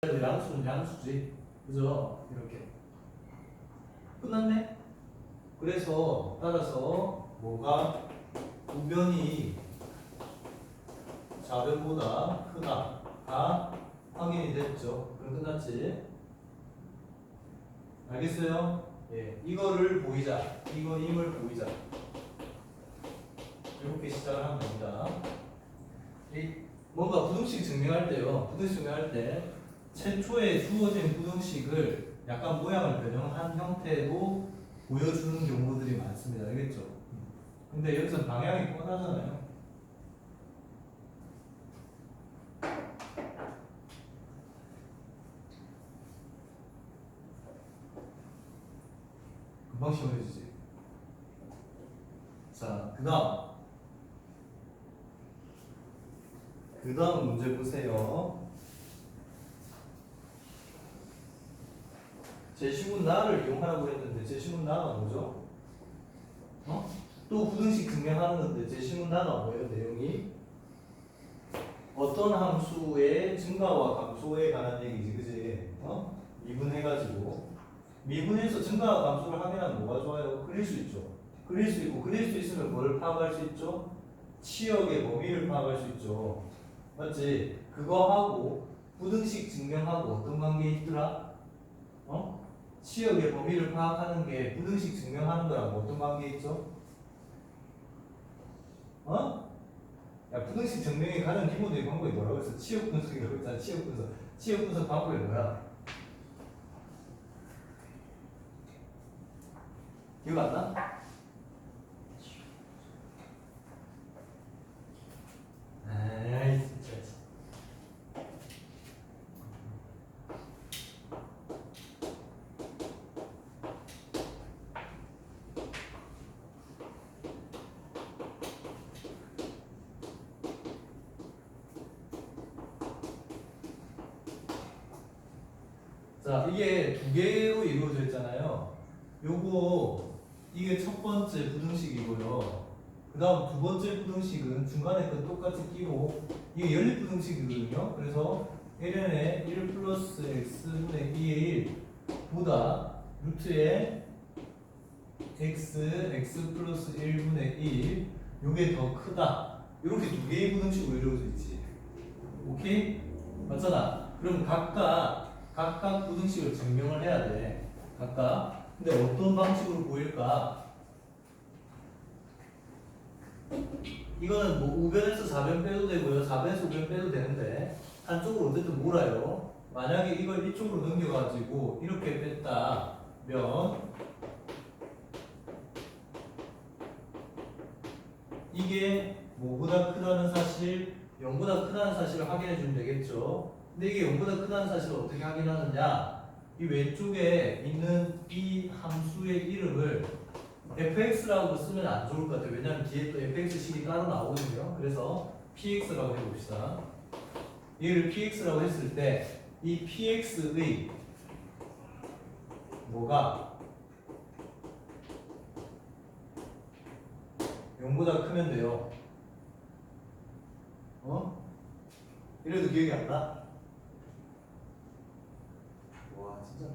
양수는 양수지. 그죠? 이렇게. 끝났네? 그래서 따라서 뭐가 우변이 좌변보다 크다. 다 확인이 됐죠? 그럼 끝났지? 알겠어요? 예. 이거를 보이자. 이거 임을 보이자. 이렇게 시작을 하면 됩니다. 뭔가 부등식 증명할 때요. 부등식 증명할 때 최초에 주어진 부등식을 약간 모양을 변형한 형태로 보여주는 경우들이 많습니다. 알겠죠? 근데 여기서 방향이 뻔하잖아요. 금방 시원해지지. 자, 그 다음 문제 보세요. 제시문 나를 이용하라고 했는데 제시문 나가 뭐죠? 또 부등식 증명하는 건데 제시문 나가 뭐예요? 내용이 어떤 함수의 증가와 감소에 관한 얘기지, 그지? 미분해가지고 미분해서 증가와 감소를 확인하면 뭐가 좋아요? 그릴 수 있죠. 그릴 수 있고 그릴 수 있으면 뭘 파악할 수 있죠? 치역의 범위를 파악할 수 있죠. 맞지? 그거 하고 부등식 증명하고 어떤 관계 있더라? 치역의 범위를 파악하는 게 부등식 증명하는 거랑 어떤 관계 있죠? 야, 부등식 증명의 가장 기본적인 방법이 뭐라고 했어? 치역 분석이라고 했잖아. 치역 분석. 치역 분석 방법이 뭐야? 기억 안 나? 아이 진짜. 자, 이게 두 개로 이루어져 있잖아요. 이게 첫 번째 부등식이고요. 그 다음 두 번째 부등식은 중간에 그 똑같이 끼고, 이게 연립 부등식이거든요. 그래서 ln의 1 플러스 x분의 2의 1보다 루트의 x 플러스 1분의 1, 요게 더 크다. 이렇게 두 개의 부등식으로 이루어져 있지. 오케이? 맞잖아. 그럼 각각 부등식을 증명을 해야 돼. 각각. 근데 어떤 방식으로 보일까? 이거는 뭐 우변에서 좌변 빼도 되고요. 좌변에서 우변 빼도 되는데 한쪽으로 어쨌든 몰아요. 만약에 이걸 이쪽으로 넘겨가지고 이렇게 뺐다면 이게 뭐보다 크다는 사실, 0보다 크다는 사실을 확인해 주면 되겠죠. 근데 이게 0보다 크다는 사실을 어떻게 확인하느냐? 이 왼쪽에 있는 이 함수의 이름을 fx라고 쓰면 안 좋을 것 같아요. 왜냐하면 뒤에 또 fx식이 따로 나오거든요. 그래서 px라고 해봅시다. 얘를 px라고 했을 때 이 px의 뭐가 0보다 크면 돼요. 이래도 기억이 안 나? 와 진짜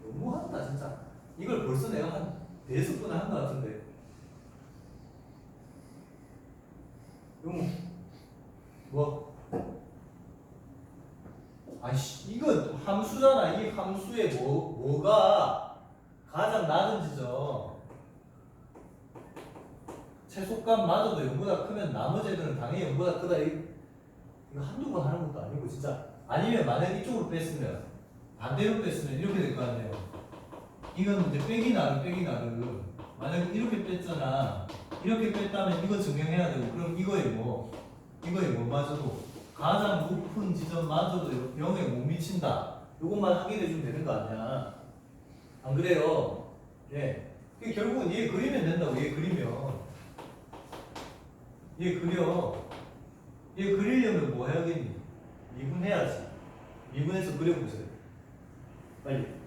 너무한다 진짜. 이걸 벌써 내가 한 4~5번 한 것 같은데. 뭐? 아이씨 이거 함수잖아. 이 함수의 뭐가 가장 낮은 지점 최소값마저도 0보다 크면 나머지 애들은 당연히 0보다 크다. 이거 한두 번 하는 것도 아니고 진짜. 아니면 만약 이쪽으로 뺐으면 반대로 뺐으면 이렇게 될 거 아니에요. 이건 이제 빼기 나름 만약 이렇게 뺐잖아. 이렇게 뺐다면 이거 증명해야 되고, 그럼 이거에 뭐마저도 가장 높은 지점마저도 0에 못 미친다. 요것만 확인해 주면 되는 거 아니야. 안 그래요? 예. 결국은 얘 그리면 된다고. 얘 그리면 얘 그리려면 뭐 해야겠니? 미분해야지. 미분해서 그려보세요. 빨리.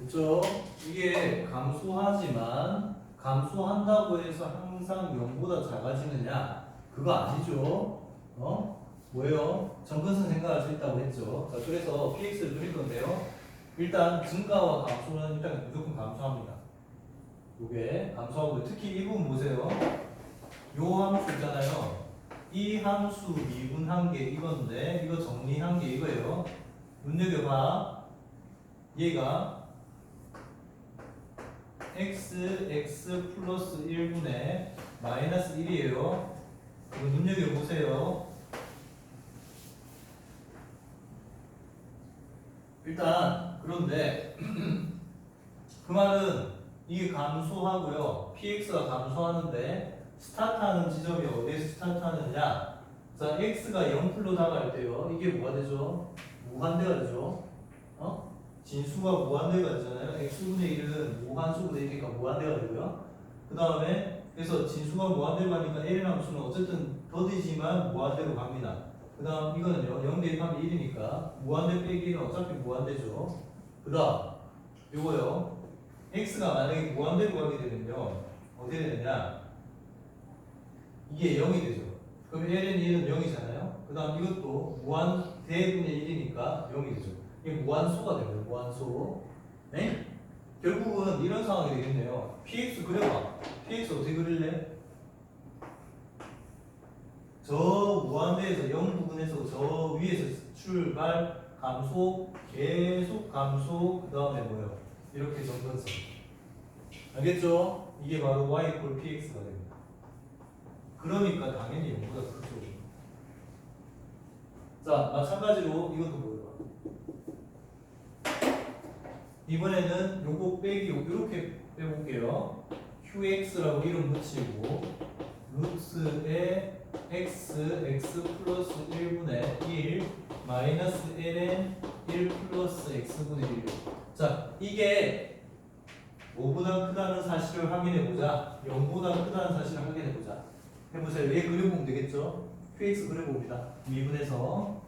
됐죠? 이게 감소하지만 감소한다고 해서 항상 0보다 작아지느냐? 그거 아니죠. 뭐예요? 정근선 생각할 수 있다고 했죠. 자, 그래서 px를 그릴 건데요. 일단 증가와 감소는 일단 무조건 감소합니다. 요게 감소하고 특히 이 부분 보세요. 요 함수 있잖아요. 이 함수 미분한 게 이건데 이거 정리한 게 이거예요. 눈여겨봐. 얘가 x 플러스 1분의 마이너스 1이에요. 이거 눈여겨보세요. 일단 그런데 그 말은 이게 감소하고요. px가 감소하는데 스타트하는 지점이 어디에서 스타트하느냐? 자, x가 0풀로 나갈 때요. 이게 뭐가 되죠? 무한대가 되죠. 진수가 무한대가 되잖아요. x분의 1은 무한수가 되니까 무한대가 되고요. 그 다음에 그래서 진수가 무한대로 가니까 l이라는 함수는 어쨌든 더디지만 무한대로 갑니다. 그 다음 이거는요. 0 대입하면 1이니까 무한대 빼기는 어차피 무한대죠. 그 다음 요거요. x가 만약에 무한대로 가게 되면요. 어떻게 되느냐? 이게 0이 되죠. 그럼 ln 1은 0이잖아요. 그 다음 이것도 무한대분의 1이니까 0이 되죠. 이게 무한소가 되고요. 무한소. 네? 결국은 이런 상황이 되겠네요. px 그려봐. px 어떻게 그릴래? 저 무한대에서 0 부분에서 저 위에서 출발 감소 계속 감소 그 다음에 뭐예요? 이렇게 정근선. 알겠죠? 이게 바로 y equal px가 됩니다. 그러니까 당연히 0보다 크죠. 자, 마찬가지로 이것도 보여봐. 이번에는 요거 빼기 이렇게 빼볼게요. qx라고 이름 붙이고 루트에 x 플러스 1분의 1 마이너스 ln 1 플러스 x분의 1. 자, 이게 5보다 크다는 사실을 확인해보자. 0보다 크다는 사실을 확인해보자. 해보세요. 얘 그려보면 되겠죠? qx 그려봅니다. 미분해서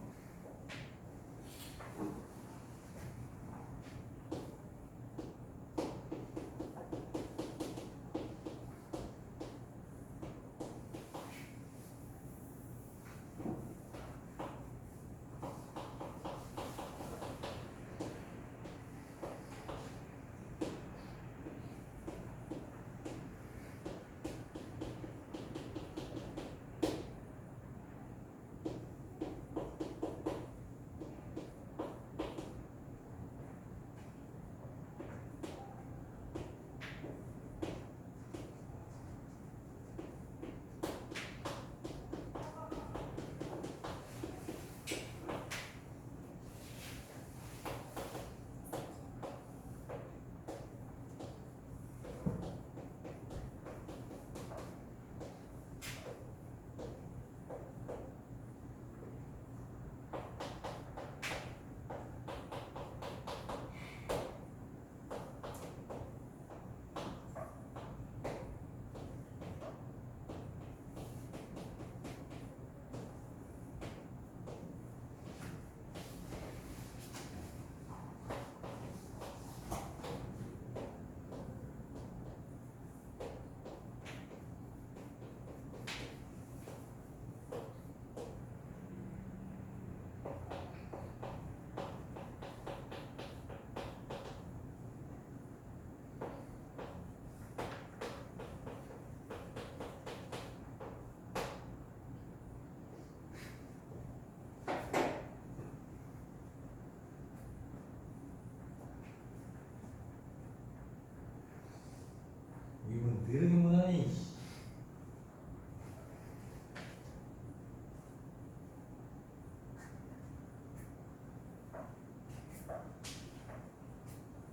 이분 느리게 못하니.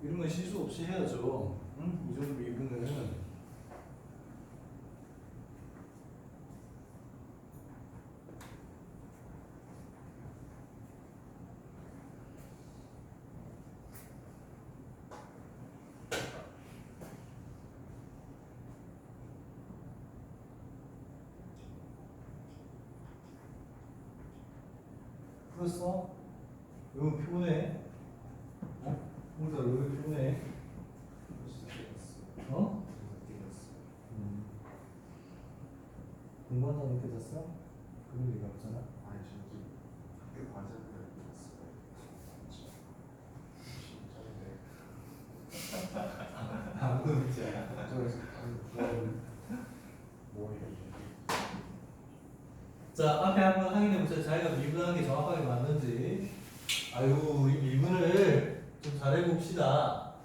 이런 건 실수 없이 해야죠. 응? 이 정도 미분은. 풀었어? 이거 피곤해? 오늘따라 왜 피곤해? 그런 얘기 없잖아. 아니 저기 학교 과제들 있었어요. 진짜인데. 아무도 믿지 않아. 저에서 뭐 이렇게. 자, 앞에 한번 확인해보세요. 자기가 미분한 게 정확하게 맞는지. 아유, 우리 미분을 좀 잘해봅시다.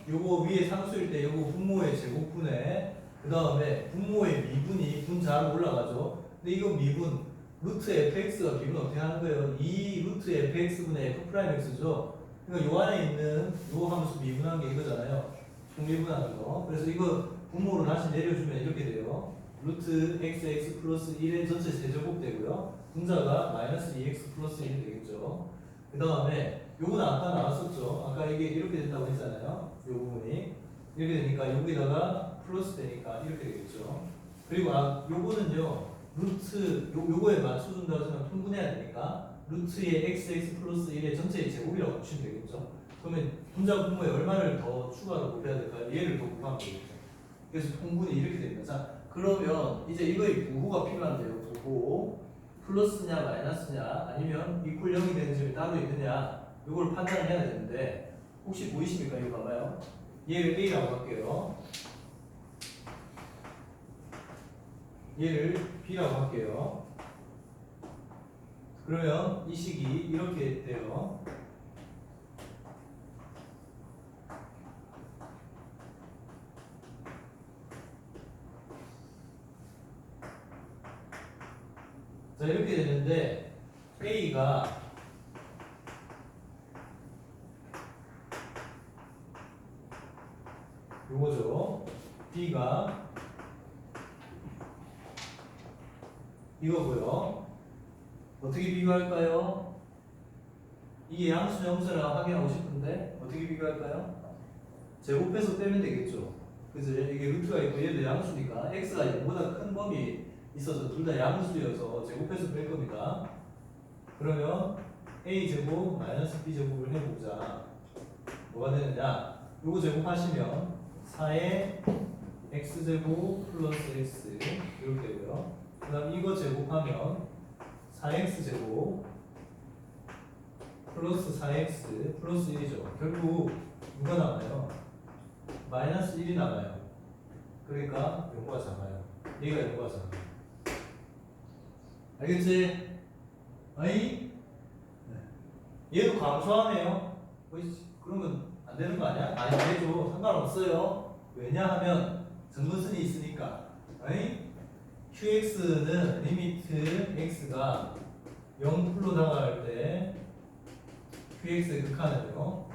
요거 위에 상수일 때 요거 분모의 제곱분에 그 다음에 분모의 미분이 분 잘 올라가죠. 근데 이거 미분 루트 fx가 기분 어떻게 하는 거예요? 2 루트 fx분의 f 프라임 x죠. 그러니까 요 안에 있는 요 함수 미분한 게 이거잖아요. 총미분하는 거. 그래서 이거 분모로 다시 내려주면 이렇게 돼요. 루트 xx 플러스 1의 전체 세제곱 되고요. 분자가 마이너스 2x 플러스 1이 되겠죠. 그 다음에 요거는 아까 나왔었죠. 아까 이게 이렇게 된다고 했잖아요. 요 부분이 이렇게 되니까 여기다가 플러스 되니까 이렇게 되겠죠. 그리고 요거는요 루트 요거에 맞춰준다고 생각하면 통분해야 되니까 루트의 xx 플러스 1의 전체의 제곱이라고 보시면 되겠죠. 그러면 분자 분모에 얼마를 더 추가로 곱해야 될까요? 얘를 더 곱하면 되겠죠. 그래서 통분이 이렇게 됩니다. 자, 그러면 이제 이거의 부호가 필요한데요. 부호 플러스냐 마이너스냐 아니면 이퀄 0이 되는 점이 따로 있느냐 이걸 판단을 해야 되는데 혹시 보이십니까? 이거 봐봐요. 얘를 A라고 할게요. 얘를 B라고 할게요. 그러면 이 식이 이렇게 돼요. 자, 이렇게 되는데 A가 요거죠. B가 이거고요. 어떻게 비교할까요? 이게 양수 영수랑 확인하고 싶은데 어떻게 비교할까요? 제곱해서 빼면 되겠죠. 그죠? 이게 루트가 있고 얘도 양수니까 x가 0보다 큰 범위 있어서 둘 다 양수여서 제곱해서 뺄 겁니다. 그러면 a제곱 마이너스 b제곱을 해보자. 뭐가 되느냐? 요거 제곱하시면 4의 x제곱 플러스 x 이렇게 되고요. 그 다음 이거 제곱하면 4x제곱 플러스 4x 플러스 1이죠. 결국 누가 남아요? 마이너스 1이 남아요. 그러니까 요거가 작아요. 얘가 요거가 작아요. 알겠지? 아이? 네. 얘도 감소하네요. 그러면 안 되는 거 아니야? 아니 되죠. 상관없어요. 왜냐하면 정근선이 있으니까. 아이? qx는 리미트 x가 0풀로 다가갈 때 qx의 극한은요.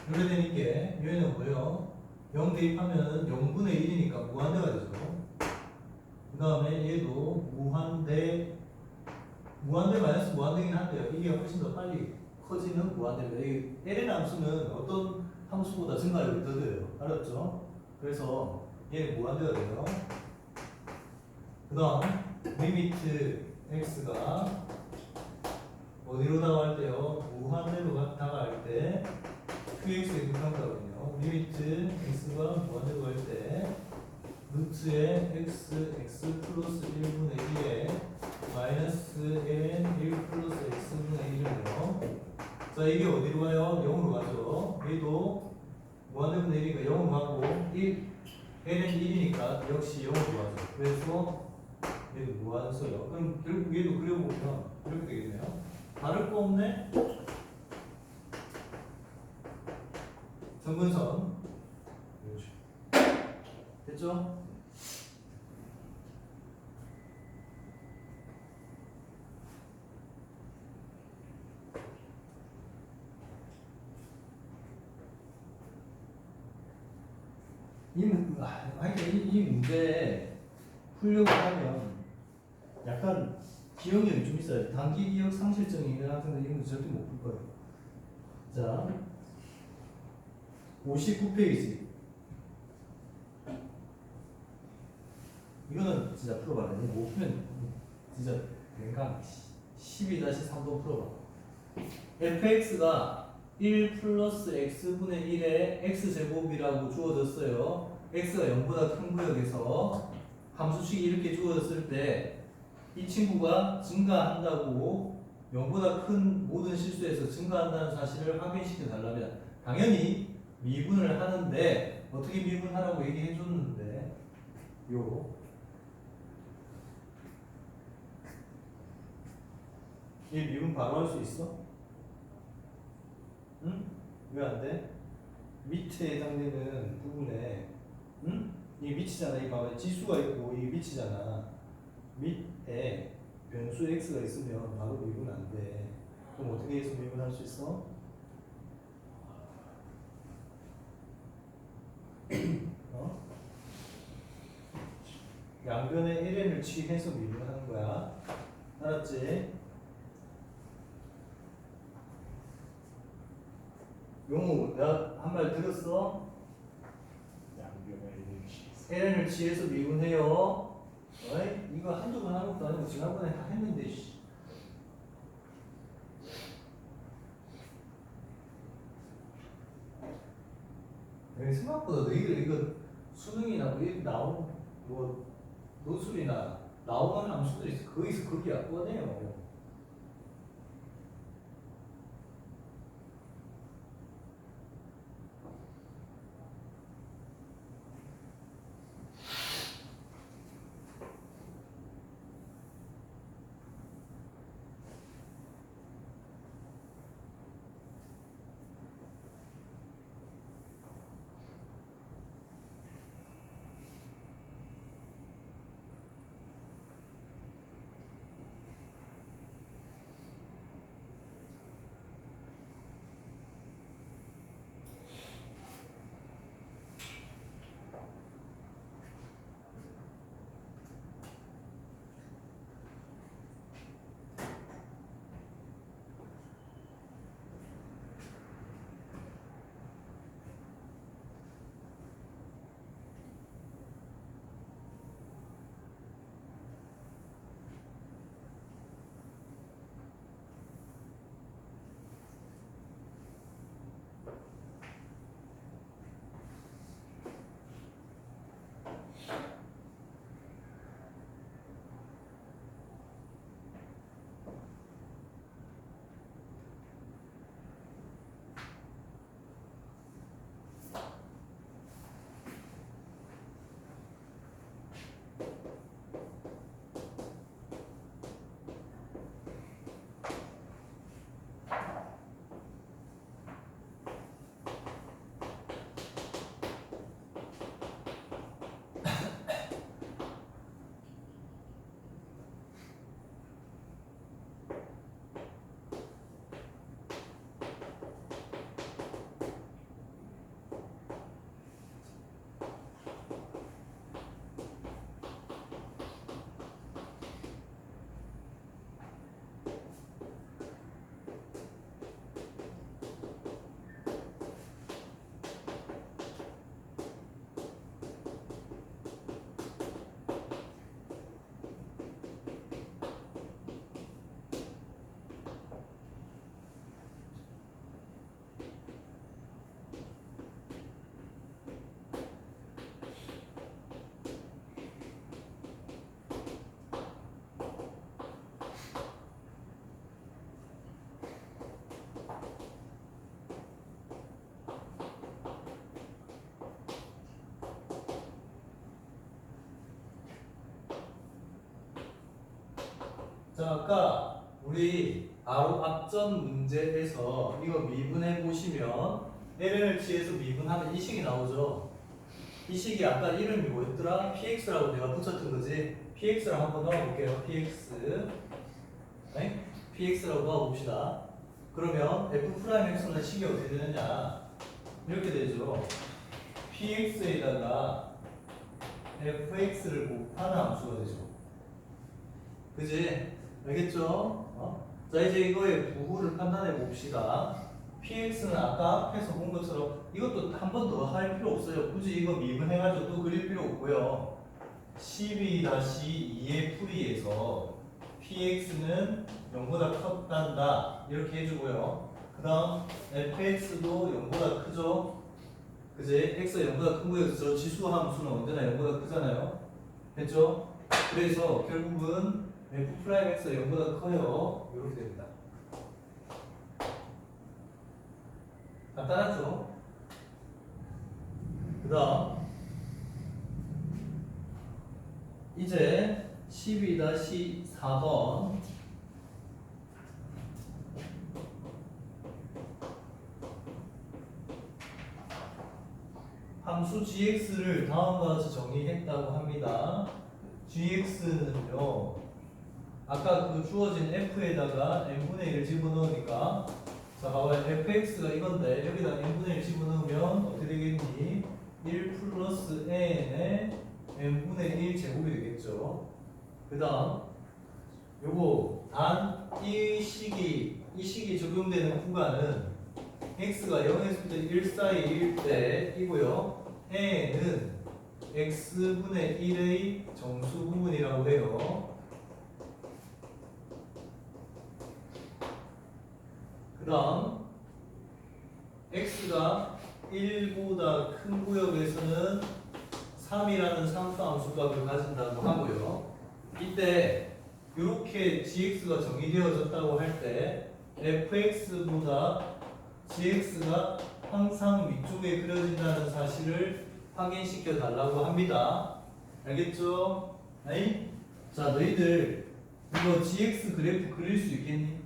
이렇게 되니까 얘는 뭐예요? 0 대입하면 0분의 1이니까 무한대가 되죠. 그 다음에 얘도 무한대 마이너스 무한대긴 한데요. 이게 훨씬 더 빨리 커지는 무한대입니다. 이 L의 함수는 어떤 함수보다 증가율이 더 돼요. 알았죠? 그래서 얘는 무한대가 돼요. 그 다음 리미트 x가 어디로 다가갈 때요? 무한대로 다가갈 때 qx의 극한가거든요. 리미트 x가 무한대로 갈 때 루트의 x 플러스 1분의 1에 마이너스 n 1 플러스 x분의 1이네요. 자, 이게 어디로 가요? 0으로 가죠. 얘도 무한대분의 1이니까 0으로 가고 1, n은 1이니까 역시 0으로 가죠. 그래서 얘도 무한수요. 그럼 결국 얘도 그려보면 이렇게 되겠네요. 다를 거 없네? 정근선 됐죠? 이 문제 풀려고 하면 약간 기억력이 좀 있어야 돼. 단기 기억 상실증이 있는 학생들 이 문제 절대 못 풀 거예요. 자, 59페이지. 이거는 진짜 풀어봐야 돼. 못 풀면 진짜 냉강 12-3도 풀어봐. fx가 1 플러스 x분의 1의 x제곱이라고 주어졌어요. x가 0보다 큰 구역에서 함수식이 이렇게 주어졌을 때 이 친구가 증가한다고 0보다 큰 모든 실수에서 증가한다는 사실을 확인시켜 달라면 당연히 미분을 하는데 어떻게 미분하라고 얘기해 줬는데 이 미분 바로 할 수 있어? 응? 왜 안 돼? 밑에 해당되는 부분에 응? 이 밑이잖아. 이 봐봐. 지수가 있고 이 밑이잖아. 밑에 변수 x가 있으면 바로 미분 안 돼. 그럼 어떻게 해서 미분할 수 있어? 어? 양변에 1n을 취해서 미분하는 거야. 알았지? 용우, 내가 한 말 들었어? 양변에 있는 시. ln을 취해서 미분해요. 어이? 이거 한두 번 하는 것도 아니고 지난번에 다 했는데 씨. 생각보다 너희들 이거 수능이나 뭐 이렇게 나오는 뭐 노술이나 나오는 함수들이 거기서 거기야 뻔해요. 자, 아까 우리 바로 앞전 문제에서 이거 미분해 보시면 ln을 취해서 미분하면 이 식이 나오죠. 이 식이 아까 이름이 뭐였더라? px라고 내가 붙였던 거지. px라고 한번 넣어볼게요. px. 네? px라고 넣어봅시다. 그러면 f'x는 식이 어떻게 되느냐? 이렇게 되죠. px에다가 fx를 곱하는 함수가 되죠. 그지? 알겠죠? 자, 이제 이거의 부호를 판단해 봅시다. px는 아까 앞에서 본 것처럼 이것도 한 번 더 할 필요 없어요. 굳이 이거 미분해가지고 또 그릴 필요 없고요. 12-2의 풀이에서 px는 0보다 컸단다 이렇게 해주고요. 그 다음 fx도 0보다 크죠. 그지? x가 0보다 큰 거여서 저 지수 함수는 언제나 0보다 크잖아요. 됐죠? 그래서 결국은 f'x가 0보다 커요. 이렇게 됩니다. 간단하죠? 그 다음 이제 12-4번 함수 gx를 다음과 같이 정의했다고 합니다. gx는요 아까 그 주어진 f에다가 n분의 1을 집어넣으니까 자 봐봐요. fx가 이건데 여기다 n분의 1 집어넣으면 어떻게 되겠니? 1 플러스 n의 n분의 1 제곱이 되겠죠. 그 다음 요거 단 이 식이 적용되는 구간은 x가 0에서부터 1 사이일 때이고요. n은 x분의 1의 정수 부분이라고 해요. 그 다음 x가 1보다 큰 구역에서는 3이라는 상수함수 값을 가진다고 하고요. 이때 이렇게 gx가 정의되어졌다고 할 때 fx보다 gx가 항상 위쪽에 그려진다는 사실을 확인시켜 달라고 합니다. 알겠죠? 아이? 자, 너희들 이거 gx 그래프 그릴 수 있겠니?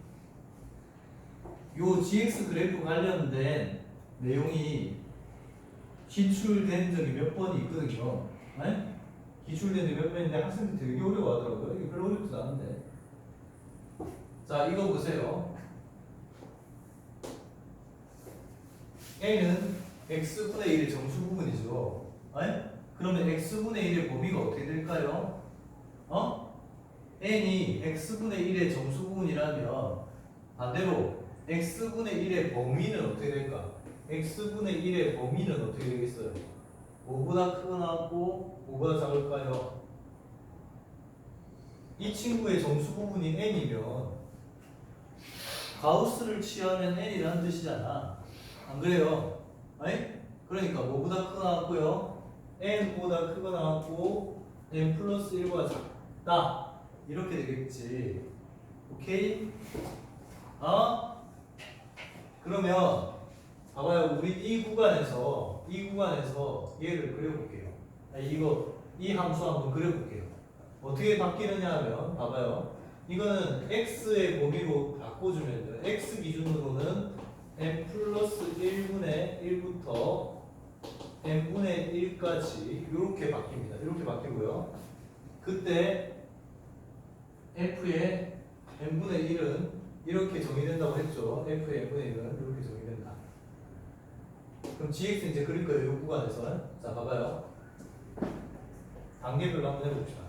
요 gx 그래프 관련된 내용이 기출된 적이 몇 번이 있거든요. 네? 기출된 적이 몇 번인데 학생들 되게 어려워하더라고요. 이게 별로 어렵지 않은데. 자, 이거 보세요. A는 x분의 1의 정수 부분이죠. 네? 그러면 x분의 1의 범위가 어떻게 될까요? n이 x분의 1의 정수 부분이라면 반대로 x분의 1의 범위는 어떻게 될까? x분의 1의 범위는 어떻게 되겠어요? 5보다 크거나 같고 5보다 작을까요? 이 친구의 정수 부분이 n이면 가우스를 취하면 n이라는 뜻이잖아. 안 그래요? 아니? 그러니까 5보다 크거나 같고요. n보다 크거나 같고 n 플러스 1보다 작다. 이렇게 되겠지. 오케이? 그러면 봐봐요. 우리 이 구간에서 얘를 그려볼게요. 이 함수 한번 그려볼게요. 어떻게 바뀌느냐 하면 봐봐요. 이거는 x의 범위로 바꿔주면 x 기준으로는 n 플러스 1분의 1부터 n분의 1까지 이렇게 바뀝니다. 이렇게 바뀌고요. 그때 f의 n분의 1은 이렇게 정의된다고 했죠. f의 n분의 1은 이렇게 정의된다. 그럼 gx 이제 그릴 거예요. 이 구간에서. 자, 봐봐요. 단계별로 한번 해봅시다.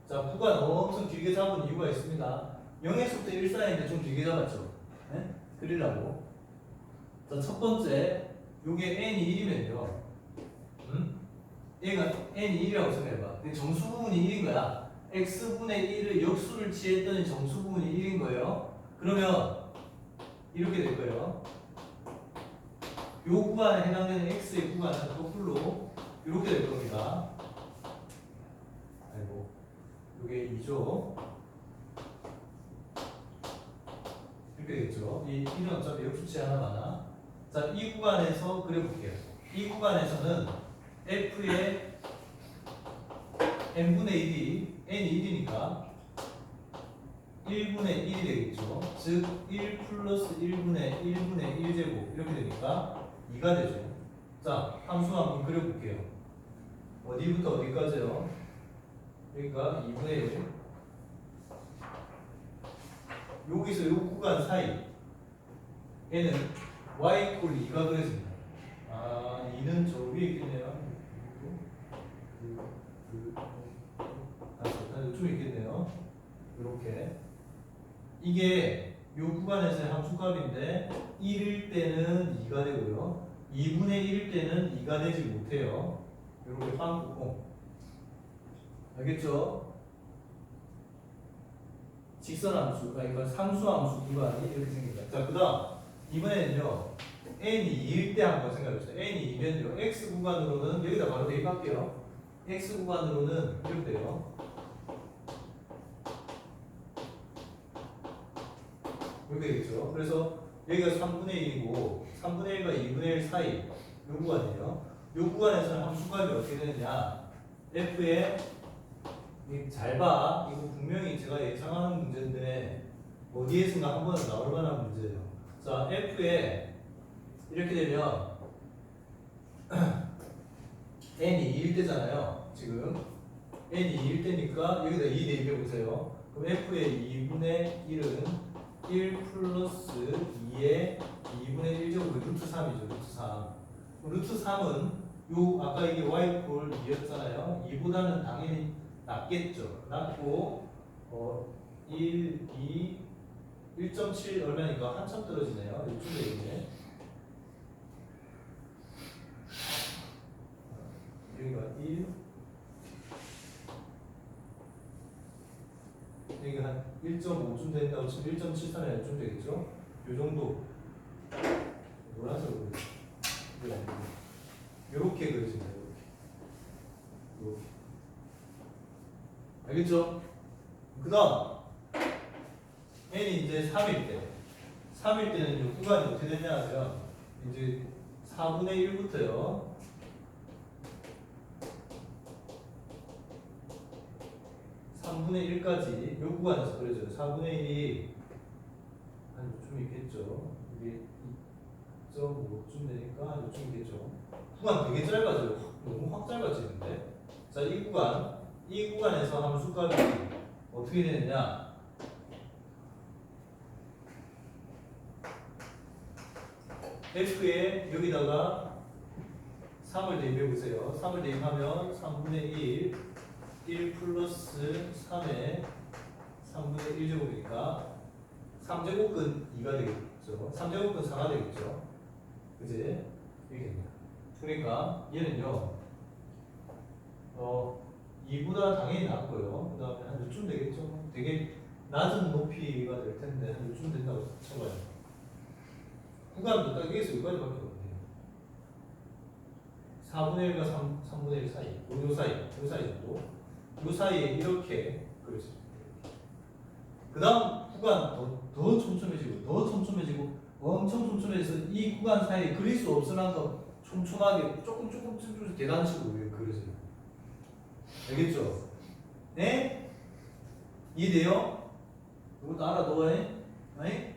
자, 구간 엄청 길게 잡은 이유가 있습니다. 0에서부터 1 사이인데 좀 길게 잡았죠. 네? 그리려고. 자, 첫 번째, 요게 n이 1이면요. 얘가 n이 1이라고 생각해봐. 근데 정수 부분이 1인 거야. x분의 1을 역수를 취했더니 정수 부분이 1인 거예요. 그러면 이렇게 될 거예요. 요 구간에 해당되는 x의 구간은 거꾸로 이렇게 될 겁니다. 아이고, 요게 2죠. 이렇게 되겠죠. 이 1은 어차피 역수치 하나만. 자, 이 구간에서 그려볼게요. 이 구간에서는 f의 n분의 1이 n이 1이니까 1분의 1이 되겠죠. 즉 1 플러스 1분의 1제곱 이렇게 되니까 2가 되죠. 자, 함수 한번 그려볼게요. 어디부터 어디까지요? 그러니까 2분의 1. 여기서 요 구간 사이 얘는 y 이퀄 2가 그려집니다. 2는 저 위에 있겠네요. 요쯤에 있겠네요. 이렇게 이게 요 구간에서의 함수값인데 1일 때는 2가 되고요. 2분의 1일 때는 2가 되지 못해요. 이렇게 빵꾸고 알겠죠? 직선함수, 그러니까 상수함수 구간이 이렇게 생깁니다. 자, 그 다음 이번에는요 n이 2일 때 한번 생각해보세요. n이 2면요 x 구간으로는 여기다 바로 대입할게요. x 구간으로는 이렇게 돼요. 이렇게 되겠죠. 그래서 여기가 3분의 1이고 3분의 1과 2분의 1 사이 요 구간이에요. 요 구간에서는 함수값이 어떻게 되느냐 f의 잘 봐. 이거 분명히 제가 예상하는 문제인데 어디에선가 한 번은 나올 만한 문제예요. 자, f에 이렇게 되면 n이 2일 때잖아요. 지금 n이 2일 때니까 여기다 2 대입해 보세요. 그럼 f의 2분의 1은 1 플러스 2의 2분의 1제곱이 루트 3이죠. 루트 3. 루트 3은 요 아까 이게 y 꼴 2였잖아요. 2보다는 당연히 낮겠죠. 낮고 1, 2, 1.7 얼마니까 한참 떨어지네요. 이쪽에 이제 여기가 1 여기가 한 1.5쯤 된다고 치면 1.73이 좀 되겠죠? 요 정도 노란색으로 이렇게 그려집니다. 이렇게 알겠죠? 그 다음 n이 이제 3일 때 3일 때는 이 구간이 어떻게 되냐 하면 이제 4분의 1부터요 3분의 1까지 요 구간에서 그려져요. 4분의 1이 한 요쯤 있겠죠. 이게 2.5쯤 되니까 한 요쯤 있겠죠. 구간 되게 짧아져요. 너무 확 짧아지는데. 자, 이 구간에서 함수값이 어떻게 되느냐? f에 여기다가 3을 대입해 보세요. 3을 대입하면 3분의 1 플러스 3의 3분의 1제곱이니까 3제곱은 2가 되겠죠. 3제곱은 4가 되겠죠. 그지? 이게 됩니다. 그러니까 얘는요 2보다 당연히 낮고요. 그 다음에 한 요쯤 되겠죠. 되게 낮은 높이가 될 텐데 한 요쯤 된다고 쳐봐요. 구간도 딱 여기서 여기까지밖에 없네요. 4분의 1과 3분의 1 사이, 요 사이 정도. 요 사이에 이렇게 그려집니다. 그 다음 구간 더 촘촘해지고 더 촘촘해지고 엄청 촘촘해져서 이 구간 사이에 그릴 수 없을 만큼 촘촘하게 조금 계단식으로 그려져요. 알겠죠? 네? 이해돼요? 이것도 알아둬야 해? 네?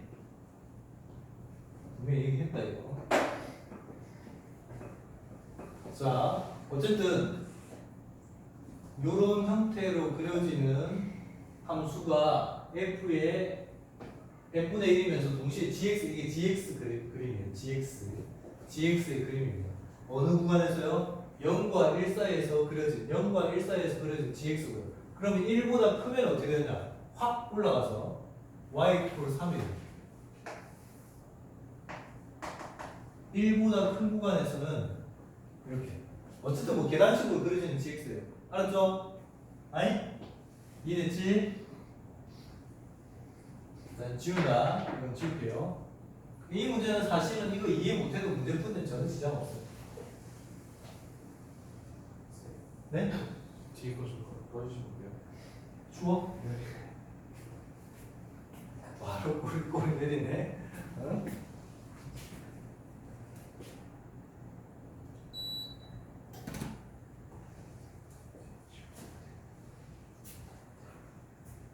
분명히 얘기했다 이거. 자, 어쨌든 이런 형태로 그려지는 함수가 f의 n분의 1이면서 동시에 gx 이게 gx 그림이에요. gx의 그림입니다. 어느 구간에서요? 0과 1 사이에서 그려진 gx고요. 그러면 1보다 크면 어떻게 되냐? 확 올라가서 y equal 3이에요. 1보다 큰 구간에서는 이렇게 어쨌든 뭐 계단식으로 그려지는 gx예요. 알았죠? 아니? 이해됐지? 일단 지운다. 이건 지울게요. 이 문제는 사실은 이거 이해 못해도 문제 푸는 저는 지장 없어요. 네? 뒤에 거좀 꺼주시면 돼요. 추워? 네. 바로 꼬리 내리네. 어?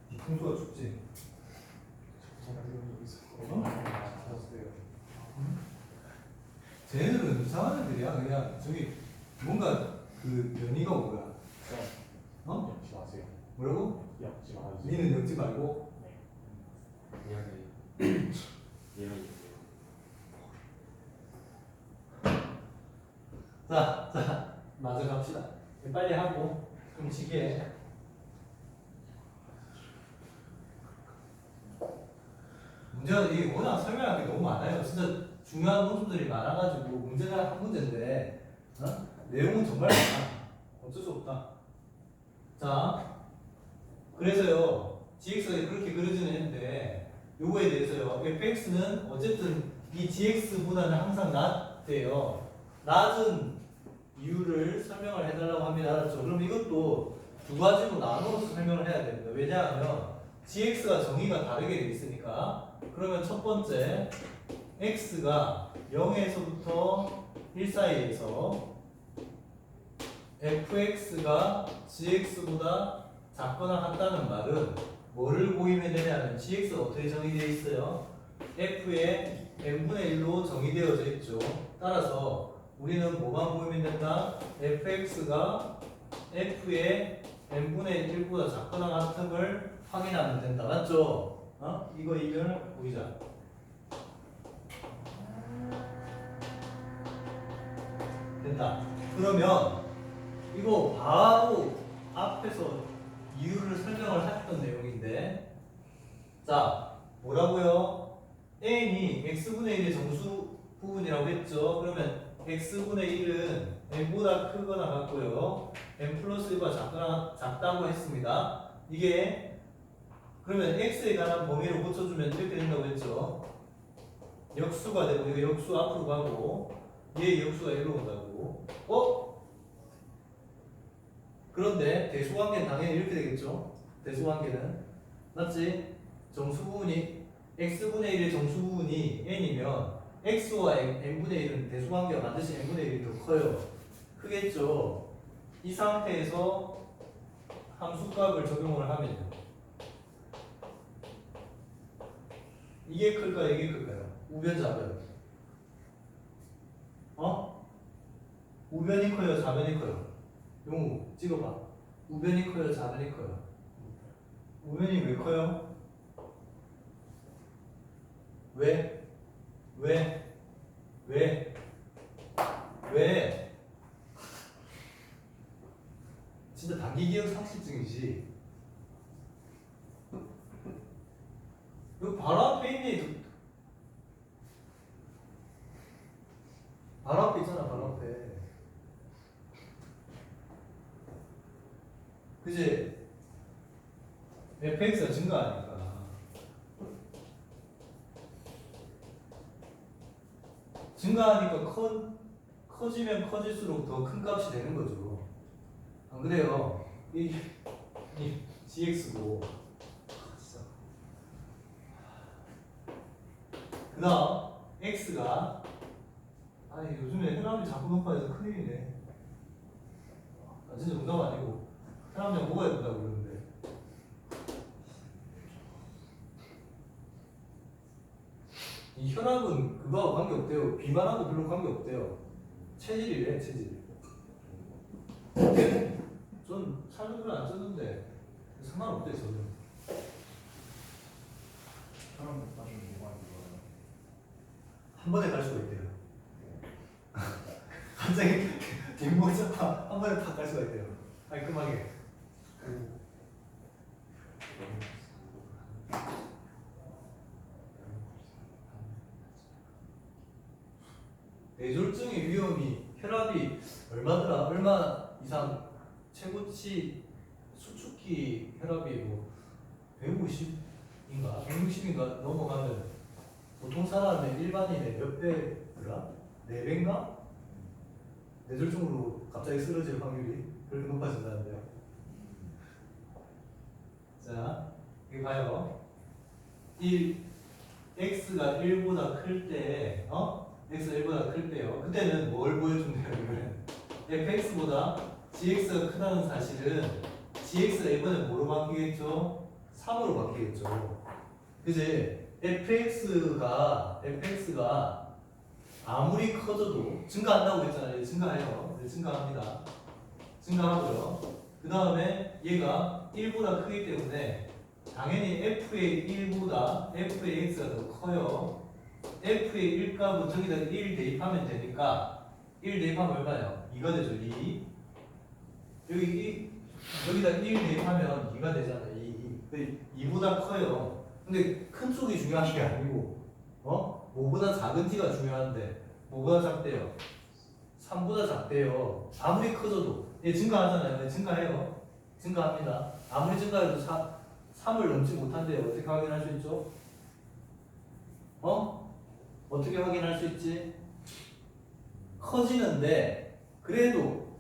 이 풍수가 춥지? 쟤네들은 이상한 애들이야. 그냥 저기 뭔가 그 변이가 뭐야? 어? 엮지 마세요. 뭐라고? 엮지 마세요. 니는 엮지 말고. 자, 마저 갑시다. 빨리 하고 좀 지게. 문제가 이게 워낙 설명할 게 너무 많아요. 진짜 중요한 문제들이 많아가지고 문제가 한 문제인데 내용은 정말 많아. 어쩔 수 없다. 자, 그래서요 gx가 그렇게 그려지는 했는데 요거에 대해서요 fx는 어쨌든 이 gx보다는 항상 낮대요. 낮은 이유를 설명을 해달라고 합니다. 알았죠? 그럼 이것도 두 가지로 나누어서 설명을 해야 됩니다. 왜냐하면 gx가 정의가 다르게 돼 있으니까. 그러면 첫 번째 x가 0에서부터 1 사이에서 fx가 gx보다 작거나 같다는 말은 뭐를 보이면 되냐면 gx가 어떻게 정의되어 있어요? f의 n분의 1로 정의되어져 있죠. 따라서 우리는 뭐만 보이면 된다? fx가 f의 n분의 1보다 작거나 같음을 확인하면 된다. 맞죠? 이거 이변을 보이자. 됐다. 그러면 이거 바로 앞에서 이유를 설명을 했던 내용인데, 자 뭐라고요? n이 x분의 1의 정수 부분이라고 했죠. 그러면 x분의 1은 n보다 크거나 같고요 n 플러스 1보다 작다고 했습니다. 이게 그러면 x에 관한 범위를 고쳐주면 이렇게 된다고 했죠. 역수가 되고 이거 역수 앞으로 가고 얘 역수가 1로 온다고. 그런데 대수관계는 당연히 이렇게 되겠죠. 대수관계는 맞지? 정수부분이 x분의 1의 정수부분이 n이면 x와 n분의 1은 대수관계가 반드시 n분의 1이 더 커요. 크겠죠. 이 상태에서 함수값을 적용을 하면요 이게 클까요? 이게 클까요? 우변 좌변. 우변이 커요? 좌변이 커요? 용우 찍어봐. 우변이 커요? 좌변이 커요? 우변이 왜 커요? 왜? 왜? 왜? 왜? 진짜 단기 기억 상실증이지. 여기 바로 앞에 있네. 바로 앞에 있잖아. 바로 앞에. 그지? fx가 증가하니까 커지면 커질수록 더 큰 값이 되는 거죠. 안 그래요? 이 gx고. 그 다음 x가 요즘에 혈압이 자꾸 높아져서 큰일이네. 진짜 농담 아니고 혈압약 먹어야 된다고 그러는데 이 혈압은 그거하고 관계없대요. 비만하고 별로 관계없대요. 체질이래. 체질. 전 살도 별로 안 쪘는데 상관없대. 저는 사람 나중에 뭐가 안 좋아요? 한 번에 갈 수가 있대요. 갑자기 뒷모습 한 번에 다 갈 수가 있대요. 깔끔하게. 뇌졸중의 위험이 혈압이 얼마 이상 최고치 수축기 혈압이 뭐 150인가 160인가 넘어가면 보통 사람의 일반인의 몇 배더라? 4배인가? 뇌졸중으로 갑자기 쓰러질 확률이 그렇게 높아진다는데요. 자, 여기 봐요. x가 1보다 클 때, x가 1보다 클 때요. 그때는 뭘 보여준대요, 이거는? fx보다 gx가 크다는 사실은 gx가 이번에 뭐로 바뀌겠죠? 3으로 바뀌겠죠. 그지? fx가 아무리 커져도 증가한다고 했잖아요. 증가해요. 네, 증가합니다. 증가하고요. 그 다음에 얘가 1보다 크기 때문에 당연히 f의 1보다 f의 x가 더 커요. f의 1값은 저기다 1 대입하면 되니까 1 대입하면 얼마예요? 2가 되죠. 2. 여기다 1 대입하면 2가 되잖아요. 2보다 커요. 근데 큰 쪽이 중요한 게 아니고 뭐보다 작은 t가 중요한데 뭐보다 작대요? 3보다 작대요. 아무리 커져도 얘 증가하잖아요. 증가해요. 증가합니다. 아무리 증가해도 3을 넘지 못한대요. 어떻게 확인할 수 있죠? 어떻게 확인할 수 있지? 커지는데 그래도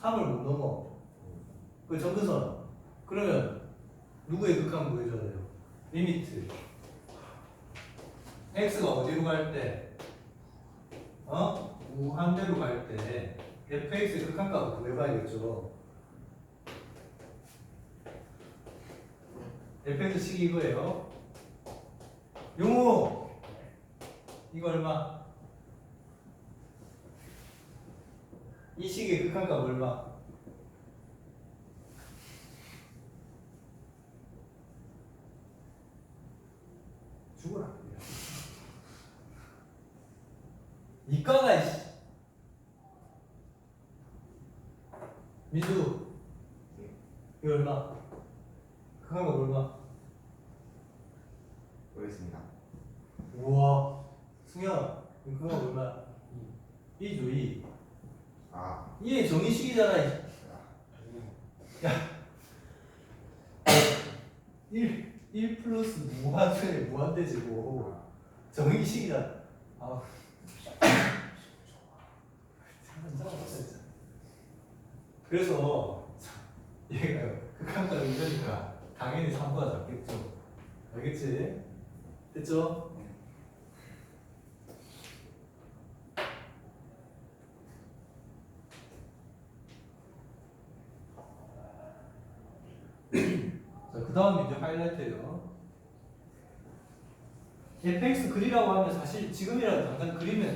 3을 못 넘어. 그 점근선. 그러면 누구의 극한 구해줘야 돼요? 리미트. x가 어디로 갈 때? 무한대로 갈 때 fx의 극한값을 구해봐야겠죠. fx식이 이거예요. 용우 이거 얼마? 이 식의 극한값 얼마? 죽어라. 이과가 이씨. 민수 이거 얼마? 극한값 얼마? 모르겠습니다. 우와 승현 이거 극한값 얼마? 2죠 2. 아, 2의 정의식이잖아. 야 1 플러스 무한대 무한대지고 정의식이다. 아 그래서 얘가 극한값 이러니까 당연히 3보다 작겠죠. 알겠지? 됐죠? 자, 그 다음 이제 하이라이트예요. fx 그리라고 하면 사실 지금이라도 당장 그리면